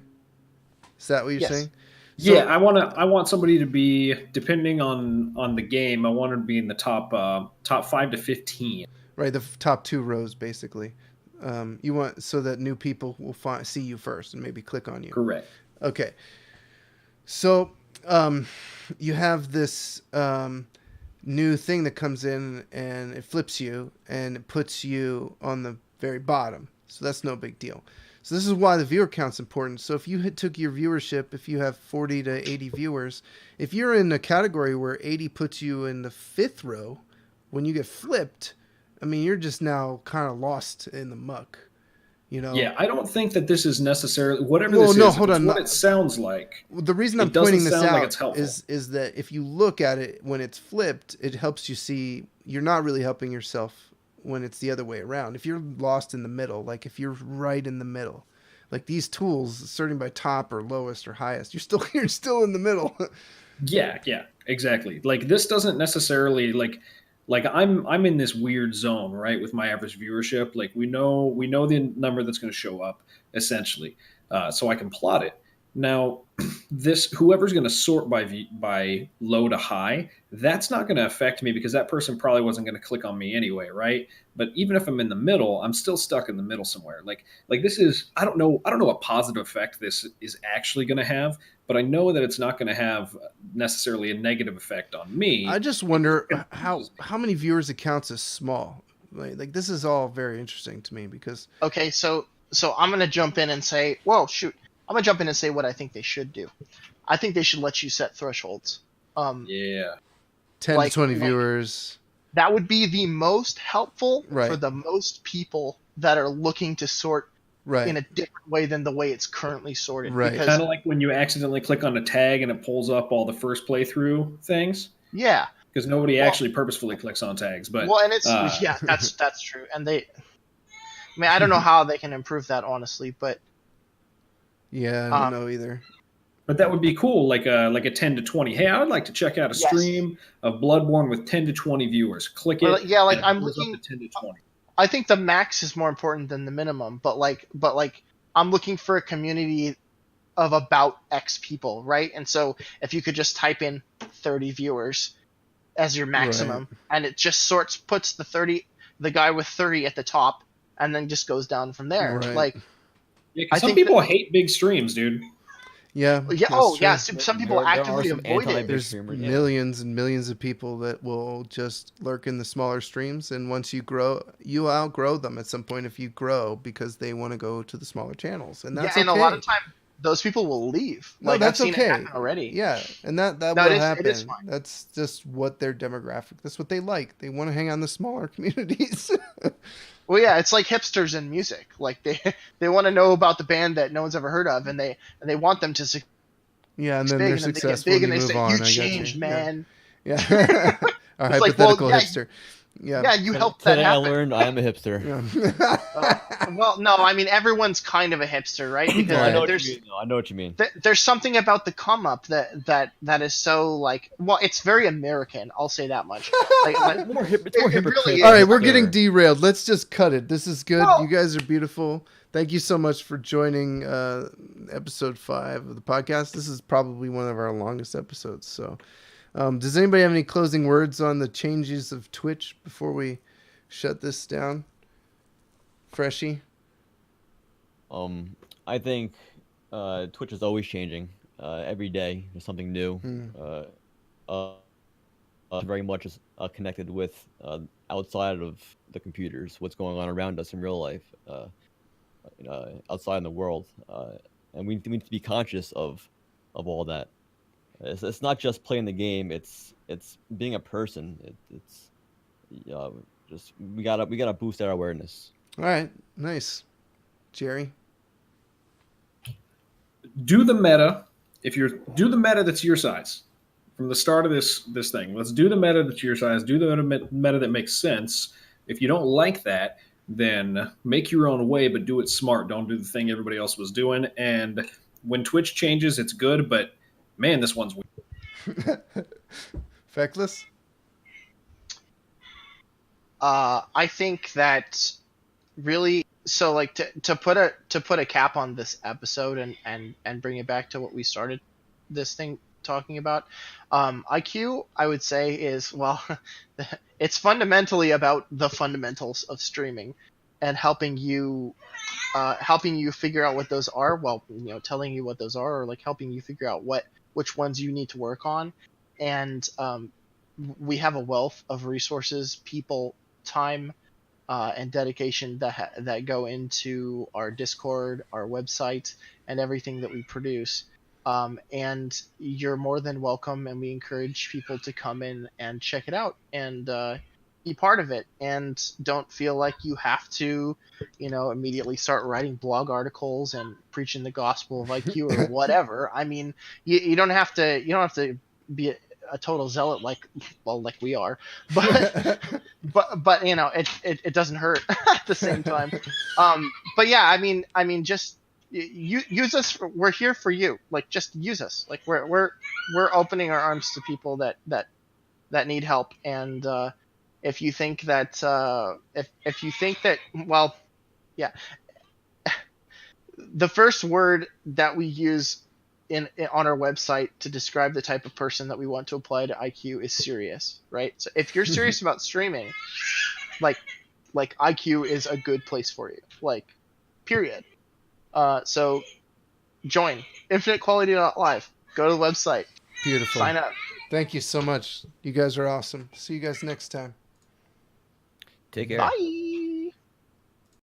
Is that what you're Yes. saying? Yeah, I want somebody to be, depending on the game, I want to be in the top 5 to 15. Right, the top 2 rows basically. You want so that new people will see you first and maybe click on you. Correct. Okay. So, you have this new thing that comes in and it flips you and it puts you on the very bottom. So that's no big deal. So this is why the viewer count's important. So if you took your viewership, if you have 40 to 80 viewers, if you're in a category where 80 puts you in the 5th row, when you get flipped, I mean, you're just now kind of lost in the muck. Yeah, I don't think that this is necessarily whatever Well, this no, is. hold it's on, what no. it sounds like. The reason I'm It doesn't pointing this sound like out it's helpful. is that if you look at it when it's flipped, it helps you see you're not really helping yourself when it's the other way around. If you're lost in the middle, like if you're right in the middle, like these tools sorting by top or lowest or highest, you're still in the middle. Yeah, exactly. Like this doesn't necessarily like like I'm in this weird zone, right, with my average viewership. Like we know the number that's going to show up essentially, so I can plot it. Now, this whoever's going to sort by low to high, that's not going to affect me because that person probably wasn't going to click on me anyway, right? But even if I'm in the middle, I'm still stuck in the middle somewhere. Like this is I don't know what positive effect this is actually going to have, but I know that it's not going to have necessarily a negative effect on I me. just wonder how many viewers it counts as small. Like this is all very interesting to me because Okay, so I'm gonna jump in and say, well, shoot, I'm gonna jump in and say what I think they should do. I think they should let you set thresholds. Yeah. 10 to Like 20 like viewers, that would be the most helpful for right? the most people that are looking to sort in Right. a different way than the way it's currently sorted. Right. Because Kind of like when you accidentally click on a tag and it pulls up all the first playthrough things, yeah, because nobody well, actually purposefully clicks on tags. But well, and it's yeah, that's true. And I mean, I don't know how they can improve that honestly, but Yeah, I don't um, know either. but that would be cool, like a 10 to 20. Hey, I would like to check out a yes, stream of Bloodborne with 10 to 20 viewers. Click or it, yeah, like and it I'm pulls up to looking. 10 to 20. I think the max is more important than the minimum, but like I'm looking for a community of about X people, right? And so if you could just type in 30 viewers as your Right. maximum, and it just puts the guy with 30 at the top, and then just goes down from there. Right. Like Yeah, because I some think that, people hate big streams, dude. Yeah, yeah, that's oh yeah, true. some people There are actively some avoid it. anti-big There's streamers. Yeah. millions and millions of people that will just lurk in the smaller streams, and once you outgrow them at some point if you grow because they want to go to the smaller channels, and Yeah, that's and a lot of okay. time those people will leave. No, Like I've that's seen it okay. happen already. Yeah, and that No, will it is happen. fine. That's just what their demographic. That's what they like. They want to hang on the smaller communities. Well, yeah, it's like hipsters in music. Like they they want to know about the band that no one's ever heard of, and they want them to succeed Yeah, and then big, they're and then they get successful big and and you they move say, "You on. I got you. changed, Yeah. man." Yeah. Our It's like, well, hypothetical yeah, hipster. Yeah. yeah, you helped that Today I happen. learned I am a hipster. Yeah. Well, no, I mean everyone's kind of a hipster, right? No, Because I know Right. what you mean. No, I know what you mean. there's something about the come up that is so like, well, it's very American. I'll say that much. Like It's more it really hypocritical. All right, is. we're Like, getting derailed. Let's just cut it. This is good. You well, guys are beautiful. Thank you so much for joining episode 5 of the podcast. This is probably one of our longest episodes. So, does anybody have any closing words on the changes of Twitch before we shut this down? Freshie? I think Twitch is always changing. Every day there's something new. Hmm. Uh, very much is connected with outside of the computers, what's going on around us in real life, outside in the world, and we need to be conscious of all that. It's not just playing the game; it's being a person. It's uh, just we gotta boost our awareness. All right. Nice. Jerry? Do the meta. If you're do the meta that's your size from the start of this thing. Let's do the meta that's your size. Do the meta that makes sense. If you don't like that, then make your own way, but do it smart. Don't do the thing everybody else was doing. And when Twitch changes, it's good, but man, this one's weird. Feckless? I think that really, so like to put a cap on this episode and bring it back to what we started this thing talking about. IQ, I would say, is, well, it's fundamentally about the fundamentals of streaming and helping you figure out what those are. Well, telling you what those are, or like helping you figure out which ones you need to work on. And we have a wealth of resources, people, time, and dedication that go into our Discord, our website, and everything that we produce. And you're more than welcome, and we encourage people to come in and check it out and be part of it. And don't feel like you have to, immediately start writing blog articles and preaching the gospel of IQ or whatever. I mean, you don't have to. You don't have to be a total zealot like we are, but it doesn't hurt at the same time. But yeah, I mean just you use us. We're here for you. Like, just use us. Like, we're opening our arms to people that need help, and If you think that if you think that, well, yeah, the first word that we use on our website to describe the type of person that we want to apply to IQ is serious, right? So if you're serious about streaming, like IQ is a good place for you, like, period. So join infinitequality.live. Go to the website, Beautiful. sign up. Thank you so much. You guys are awesome. See you guys next time. Take care. Bye.